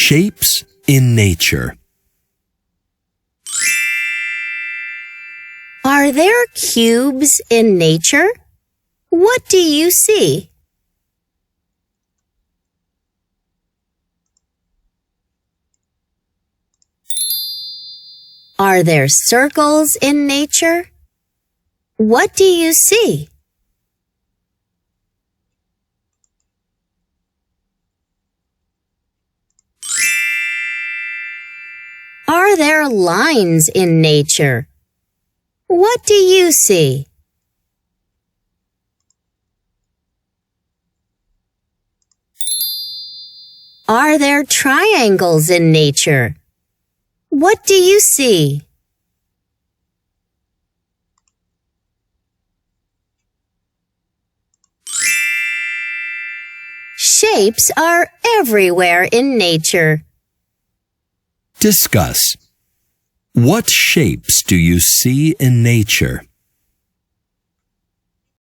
Shapes in nature. Are there cubes in nature? What do you see? Are there circles in nature? What do you see? Are there lines in nature? What do you see? Are there triangles in nature? What do you see? Shapes are everywhere in nature. Discuss. What shapes do you see in nature?